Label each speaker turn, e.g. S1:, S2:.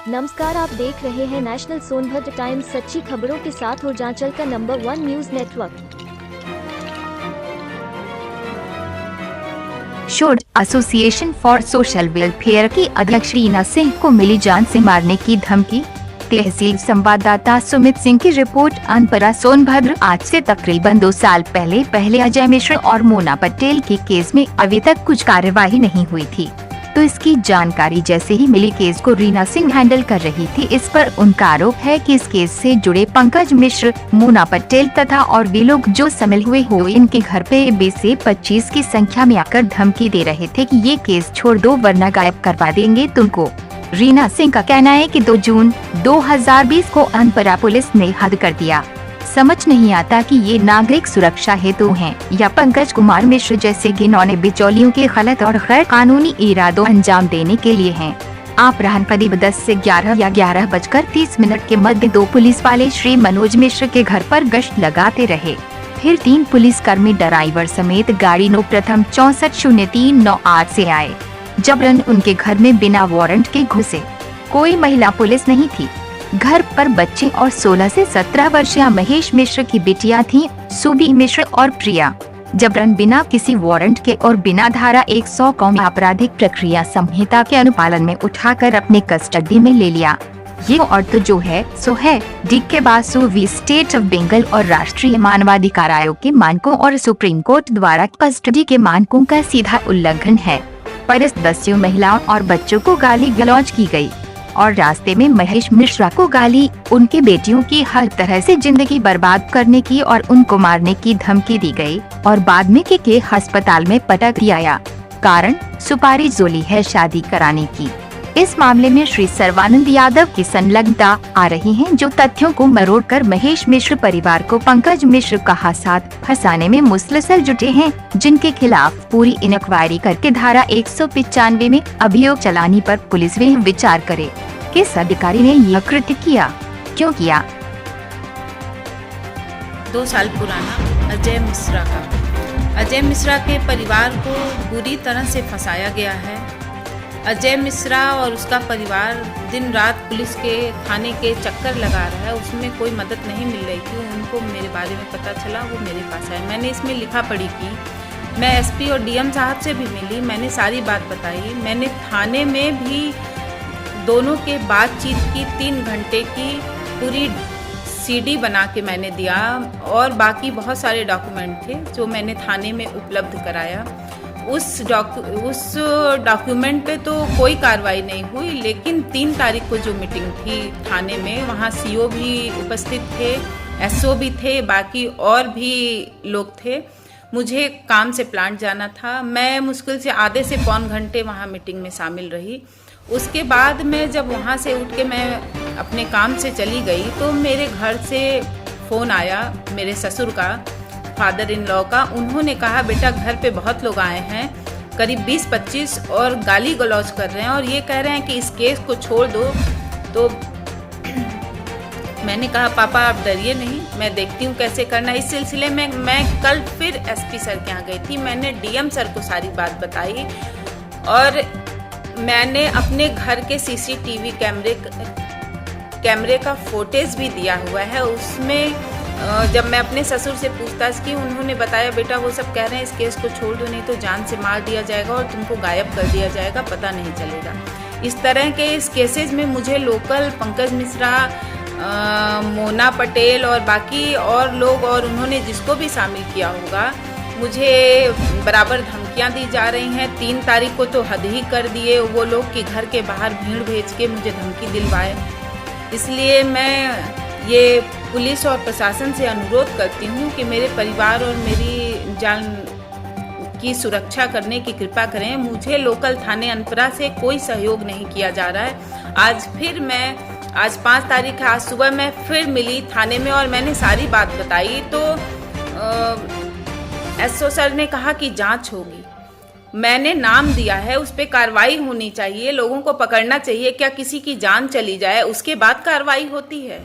S1: नमस्कार, आप देख रहे हैं नेशनल सोनभद्र टाइम्स, सच्ची खबरों के साथ पूर्वांचल का number 1 news network.
S2: Showed association for social welfare की अध्यक्ष रीना सिंह को मिली जान से मारने की धमकी। तहसील संवाददाता सुमित सिंह की रिपोर्ट। अनपरा सोनभद्र। आज से तकरीबन 2 साल पहले अजय मिश्रा और मोना पटेल के केस में अभी तक कुछ कार्यवाही नहीं हुई थी, तो इसकी जानकारी जैसे ही मिली केस को रीना सिंह हैंडल कर रही थी। इस पर उनका आरोप है कि इस केस से जुड़े पंकज मिश्र, मोना पटेल तथा और भी लोग जो शामिल हुए हो इनके घर पे 20 से 25 की संख्या में आकर धमकी दे रहे थे कि ये केस छोड़ दो वरना गायब करवा देंगे तुमको। रीना सिंह का कहना है कि 2 जून 2020 को अनपरा पुलिस ने हद कर दिया। समझ नहीं आता कि ये नागरिक सुरक्षा हेतु हैं या पंकज कुमार मिश्र जैसे घिनौने बिचौलियों के गलत और गैर कानूनी इरादों अंजाम देने के लिए हैं। अपराह्न करीब 10 से 11 या 11:30 के मध्य 2 पुलिस वाले श्री मनोज मिश्र के घर पर गश्त लगाते रहे। फिर 3 पुलिसकर्मी ड्राइवर समेत गाड़ी नो प्रथम 640398 से आए। जबरन उनके घर में बिना वारंट के घुसे। कोई महिला पुलिस नहीं थी। घर पर बच्चे और 16 से 17 वर्षीय महेश मिश्र की बेटियां थीं, सुबी मिश्र और प्रिया। जबरन बिना किसी वारंट के और बिना धारा 100 कौमी आपराधिक प्रक्रिया संहिता के अनुपालन में उठाकर अपने कस्टडी में ले लिया। ये औरत जो है सो है। D K. Basu v state of Bengal और राष्ट्रीय मानवाधिकार आयोग के मानकों और सुप्रीम कोर्ट द्वारा कस्टडी के मानकों का सीधा उल्लंघन है। पर इस 10 महिलाओं और बच्चों को गाली गलौज की गई और रास्ते में महेश मिश्रा को गाली, उनके बेटियों की हर तरह से जिंदगी बर्बाद करने की और उनको मारने की धमकी दी गई और बाद में के अस्पताल में पटक दिया गया। कारण सुपारी जोली है शादी कराने की। इस मामले में श्री सर्वानंद यादव की संलग्नता आ रही है, जो तथ्यों को मरोड़कर महेश मिश्र परिवार को पंकज मिश्र का साथ फंसाने में मुसलसल जुटे हैं, जिनके खिलाफ पूरी इंक्वायरी करके धारा 195 में अभियोग चलाने पर पुलिस भी विचार करे। किस अधिकारी ने यह कृत्य किया, क्यों किया?
S3: 2 साल पुराना अजय मिश्रा के परिवार को बुरी तरह से फंसाया गया है। अजय मिश्रा और उसका परिवार दिन रात पुलिस के थाने के चक्कर लगा रहा है, उसमें कोई मदद नहीं मिल रही थी। उनको मेरे बारे में पता चला, वो मेरे पास आए। मैंने इसमें लिखा पढ़ी की। मैं एसपी और डीएम साहब से भी मिली, मैंने सारी बात बताई। मैंने थाने में भी दोनों के बातचीत की 3 घंटे की पूरी सीडी बना के मैंने दिया और बाकी बहुत सारे डॉक्यूमेंट थे जो मैंने थाने में उपलब्ध कराया। उस डॉक्यूमेंट पे तो कोई कार्रवाई नहीं हुई, लेकिन 3 तारीख को जो मीटिंग थी थाने में, वहाँ सीओ भी उपस्थित थे, एसओ भी थे, बाकी और भी लोग थे। मुझे काम से प्लांट जाना था। मैं मुश्किल से आधे से पौन घंटे वहाँ मीटिंग में शामिल रही। उसके बाद मैं जब वहाँ से उठ के मैं अपने काम से चली गई तो मेरे घर से फ़ोन आया मेरे ससुर का, फादर इन लॉ का। उन्होंने कहा, बेटा घर पे बहुत लोग आए हैं, करीब 20-25, और गाली गलौज कर रहे हैं और ये कह रहे हैं कि इस केस को छोड़ दो। तो मैंने कहा, पापा आप डरिए नहीं, मैं देखती हूँ कैसे करना। इस सिलसिले में मैं कल फिर एसपी सर के यहाँ गई थी। मैंने डीएम सर को सारी बात बताई और मैंने अपने घर के सीसीटीवी कैमरे का फुटेज भी दिया हुआ है। उसमें जब मैं अपने ससुर से पूछताछ की, उन्होंने बताया, बेटा वो सब कह रहे हैं इस केस को छोड़ दो, नहीं तो जान से मार दिया जाएगा और तुमको गायब कर दिया जाएगा, पता नहीं चलेगा। इस तरह के इस केसेस में मुझे लोकल पंकज मिश्रा, मोना पटेल और बाकी और लोग और उन्होंने जिसको भी शामिल किया होगा, मुझे बराबर धमकियां दी जा रही हैं। 3 तारीख को तो हद ही कर दिए वो लोग कि घर के बाहर भीड़ भेज के मुझे धमकी दिलवाए। इसलिए मैं ये पुलिस और प्रशासन से अनुरोध करती हूँ कि मेरे परिवार और मेरी जान की सुरक्षा करने की कृपा करें। मुझे लोकल थाने अनपरा से कोई सहयोग नहीं किया जा रहा है। आज 5 तारीख है, आज सुबह मैं फिर मिली थाने में और मैंने सारी बात बताई तो एसओ सर ने कहा कि जांच होगी। मैंने नाम दिया है, उस पर कार्रवाई होनी चाहिए, लोगों को पकड़ना चाहिए। क्या किसी की जान चली जाए उसके बाद कार्रवाई होती है?